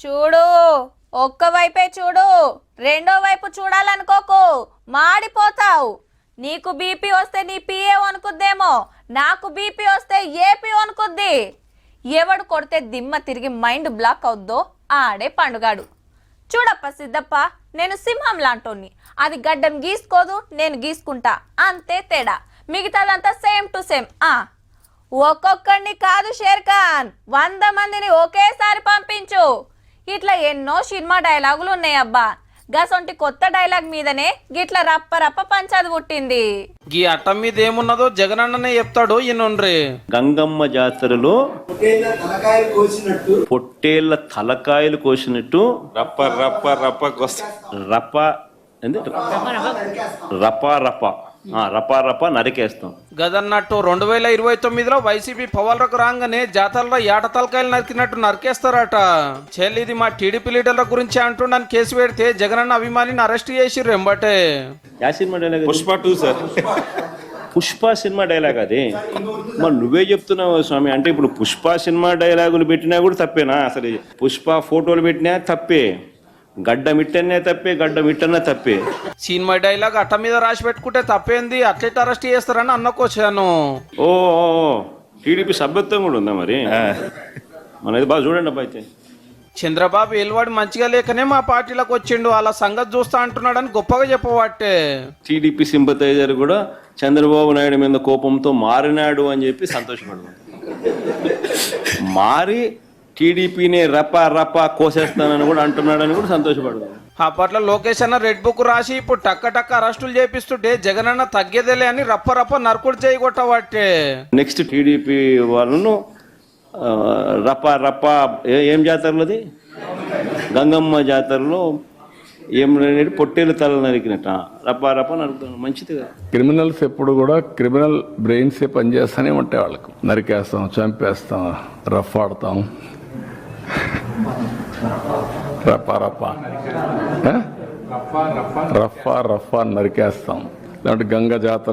చూడు, ఒక్క వైపే చూడు, రెండో వైపు చూడాలనుకోకు, మాడిపోతావు. నీకు బీపీ వస్తే నీ పిఏ వణుకుద్దేమో, నాకు బీపీ వస్తే ఏపీ వణుకుద్ది. ఎవడు కొడితే దిమ్మ తిరిగి మైండ్ బ్లాక్ అవుద్దో ఆడే పండుగాడు. చూడప్ప సిద్ధప్ప, నేను సింహం లాంటోని. అది గడ్డం గీసుకోదు, నేను గీసుకుంటా, అంతే తేడా. మిగతాదంతా సేమ్ టు సేమ్. ఒక్కొక్కడిని కాదు షేర్ ఖాన్, 100 మందిని ఒకేసారి పంపించు. ఇట్లా ఎన్నో సినిమా డైలాగులు ఉన్నాయబ్బా. గసొంటి కొత్త డైలాగ్ మీదనే గిట్ల రప్ప రప్ప పంచాది పుట్టింది. గీ అట్ట మీద ఏమున్నదో జగనన్ననే చెప్తాడు ఈయనుండ్రి. గంగమ్మ జాతరలో పొట్టేళ్ల తలకాయలు కోసినట్టు రప్ప రప్ప రప్ప రప్ప రపా రపా నరికేస్తాం. గదన్నట్టు 2029లో వైసీపీ పవర్లకు రాగానే జాతరలో ఏట తలకాయలు నరికినట్టు నరికేస్తారట. చెల్లిది మా టీడీపీ లీడర్ల గురించి అంటుండని కేసు పెడితే జగనన్న అభిమానిని అరెస్ట్ చేసిర్రు ఎంబటే. యా cinema dialogue? Pushpa 2 sir. Pushpa cinema dialogue అది. మరి నువ్వే చెప్తున్నావు స్వామి. అంటే ఇప్పుడు పుష్ప సినిమా డైలాగులు పెట్టినా కూడా తప్పేనా? అసలు పుష్ప ఫోటోలు పెట్టినా తప్పే, గడ్డమిట్టనే తప్పే, గడ్డమిట్టనే తప్పే. సినిమా డైలాగ్ అట్ట మీద రాసి పెట్టుకుంటే తప్పేంది? అట్లయితే అరెస్ట్ చేస్తారని అన్నకొచ్చాను. ఓ టీడీపీ సభ్యత్వం కూడా ఉందా మరి? మనది బాగా చూడండి అబ్బా. అయితే చంద్రబాబు ఎల్వాడు మంచిగా లేకనే మా పార్టీలకు వచ్చిండు, అలా సంగతి చూస్తా అంటున్నాడని గొప్పగా చెప్పబట్టే. టీడీపీ సింపతైజర్ కూడా చంద్రబాబు నాయుడు మీద కోపంతో మారినాడు అని చెప్పి సంతోషపడదు. మారి టీడీపీని రపా రపా కోసేస్తానని కూడా అంటున్నాడని కూడా సంతోషపడదు. అప్పట్లో లోకేష్ అన్న రెడ్ బుక్ రాసి ఇప్పుడు టక్క టక్క అరెస్టులు చేపిస్తుంటే జగనన్న తగ్గేదేలే అని రప్ప రప్ప నరుకుడు చేయగొట్టబట్టే. నెక్స్ట్ టీడీపీ వాళ్ళను రపా రపా ఏం జాతరలోది? గంగమ్మ జాతరలో ఏం పొట్టేలు తల నరికినట్ట రపా రపా నరుకుతాను. మంచిది కదా. క్రిమినల్స్ ఎప్పుడు కూడా క్రిమినల్ బ్రెయిన్సే పనిచేస్తూనే ఉంటాయి. వాళ్ళకు నరికేస్తాం, చంపేస్తాం, రఫ్ ఆడతాం, రఫా రఫా రఫా రఫా నరికేస్తాం. లేదంటే గంగ జాతర